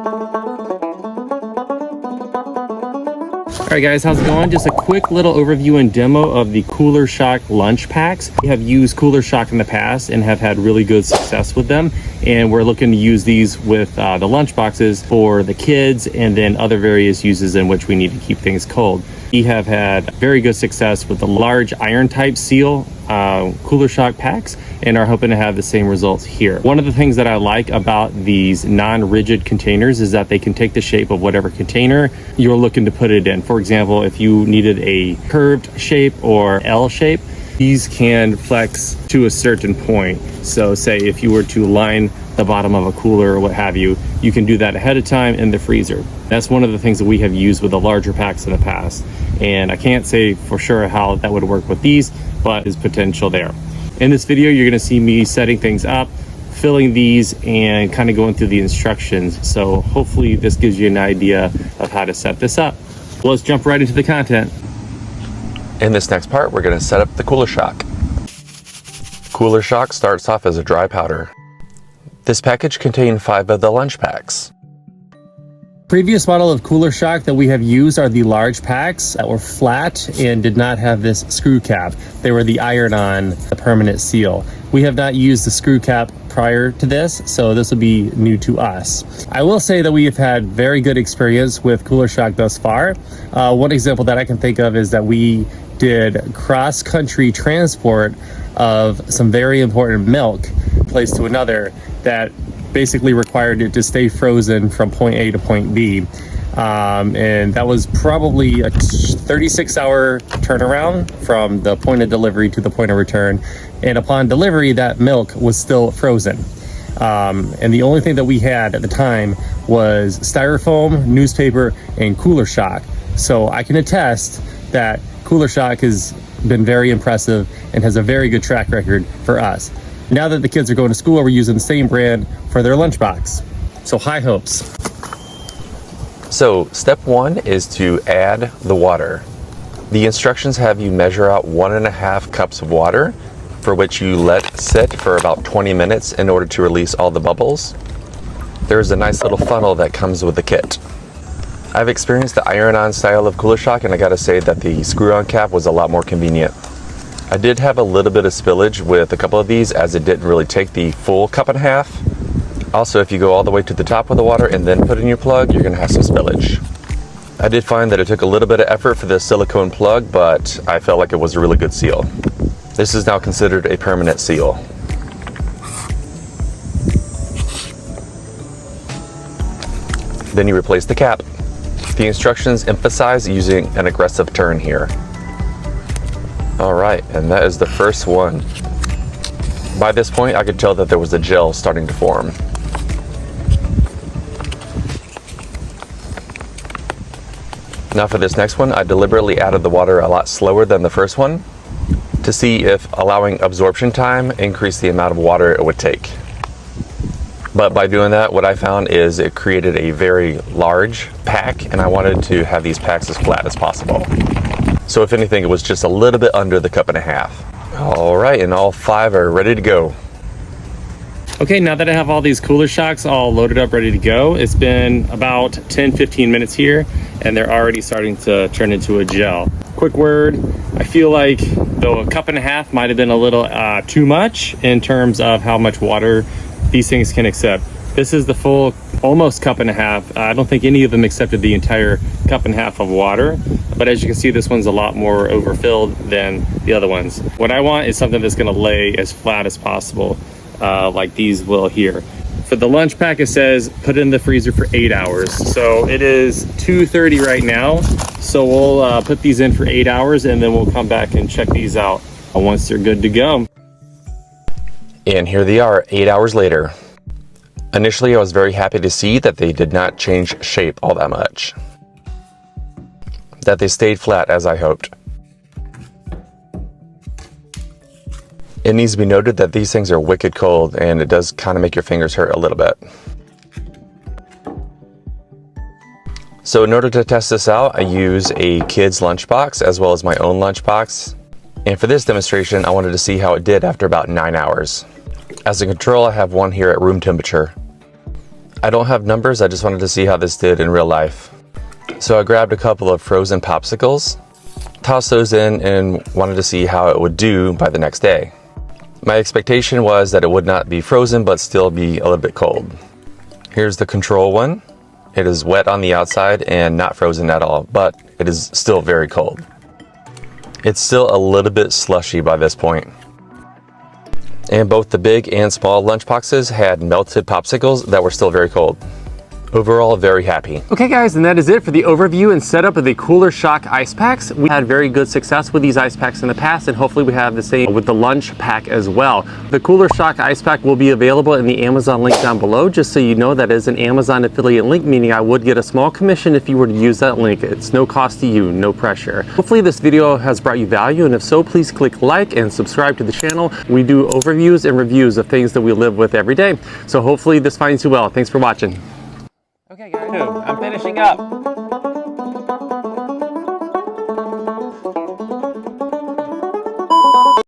Alright guys, how's it going? Just a quick little overview and demo of the Cooler Shock lunch packs. We have used Cooler Shock in the past and have had really good success with them. And we're looking to use these with the lunch boxes for the kids and then other various uses in which we need to keep things cold. We have had very good success with the large iron type seal Cooler Shock packs and are hoping to have the same results here. One of the things that I like about these non-rigid containers is that they can take the shape of whatever container you're looking to put it in. For example, if you needed a curved shape or L shape, these can flex to a certain point. So say if you were to line the bottom of a cooler or what have you, you can do that ahead of time in the freezer. That's one of the things that we have used with the larger packs in the past. And I can't say for sure how that would work with these, but there's potential there. In this video, you're gonna see me setting things up, filling these, and kind of going through the instructions. So hopefully this gives you an idea of how to set this up. Well, let's jump right into the content. In this next part, we're going to set up the Cooler Shock. Cooler Shock starts off as a dry powder. This package contained 5 of the lunch packs. Previous model of Cooler Shock that we have used are the large packs that were flat and did not have this screw cap. They were the iron-on, the permanent seal. We have not used the screw cap prior to this, so this will be new to us. I will say that we have had very good experience with Cooler Shock thus far. One example that I can think of is that we did cross-country transport of some very important milk place to another that basically required it to stay frozen from point A to point B. And that was probably a 36-hour turnaround from the point of delivery to the point of return. And upon delivery, that milk was still frozen. And the only thing that we had at the time was styrofoam, newspaper, and Cooler Shock. So I can attest that Cooler Shock has been very impressive and has a very good track record for us. Now that the kids are going to school, we're using the same brand for their lunchbox. So high hopes. So step 1 is to add the water. The instructions have you measure out 1.5 cups of water, for which you let sit for about 20 minutes in order to release all the bubbles. There's a nice little funnel that comes with the kit. I've experienced the iron-on style of Cooler Shock, and I gotta say that the screw-on cap was a lot more convenient. I did have a little bit of spillage with a couple of these, as it didn't really take the full 1.5 cups. Also, if you go all the way to the top of the water and then put in your plug, you're gonna have some spillage. I did find that it took a little bit of effort for the silicone plug, but I felt like it was a really good seal. This is now considered a permanent seal. Then you replace the cap. The instructions emphasize using an aggressive turn here. Alright, and that is the first one. By this point, I could tell that there was a gel starting to form. Now for this next one, I deliberately added the water a lot slower than the first one to see if allowing absorption time increased the amount of water it would take. But by doing that, what I found is it created a very large pack, and I wanted to have these packs as flat as possible. So if anything, it was just a little bit under the 1.5 cups. All right, and all 5 are ready to go. Okay, now that I have all these Cooler Shocks all loaded up, ready to go, it's been about 10-15 minutes here, and they're already starting to turn into a gel. Quick word, I feel like though 1.5 cups might have been a little too much in terms of how much water these things can accept. This is the full, almost 1.5 cups. I don't think any of them accepted the entire 1.5 cups of water, but as you can see, this one's a lot more overfilled than the other ones. What I want is something that's gonna lay as flat as possible, like these will here. For the lunch pack, it says put it in the freezer for 8 hours. So it is 2:30 right now. So we'll put these in for 8 hours, and then we'll come back and check these out once they're good to go. And here they are, 8 hours later. Initially, I was very happy to see that they did not change shape all that much. That they stayed flat as I hoped. It needs to be noted that these things are wicked cold, and it does kind of make your fingers hurt a little bit. So in order to test this out, I use a kid's lunchbox as well as my own lunchbox. And for this demonstration, I wanted to see how it did after about 9 hours. As a control, I have one here at room temperature. I don't have numbers, I just wanted to see how this did in real life. So I grabbed a couple of frozen popsicles, tossed those in, and wanted to see how it would do by the next day. My expectation was that it would not be frozen, but still be a little bit cold. Here's the control one. It is wet on the outside and not frozen at all, but it is still very cold. It's still a little bit slushy by this point. And both the big and small lunchboxes had melted popsicles that were still very cold. Overall, very happy. Okay guys, and that is it for the overview and setup of the Cooler Shock ice packs. We had very good success with these ice packs in the past, and hopefully we have the same with the lunch pack as well. The Cooler Shock ice pack will be available in the Amazon link down below. Just so you know, that is an Amazon affiliate link, meaning I would get a small commission if you were to use that link. It's no cost to you, no pressure. Hopefully this video has brought you value, and if so, please click like and subscribe to the channel. We do overviews and reviews of things that we live with every day. So hopefully this finds you well. Thanks for watching. Okay guys, I'm finishing up.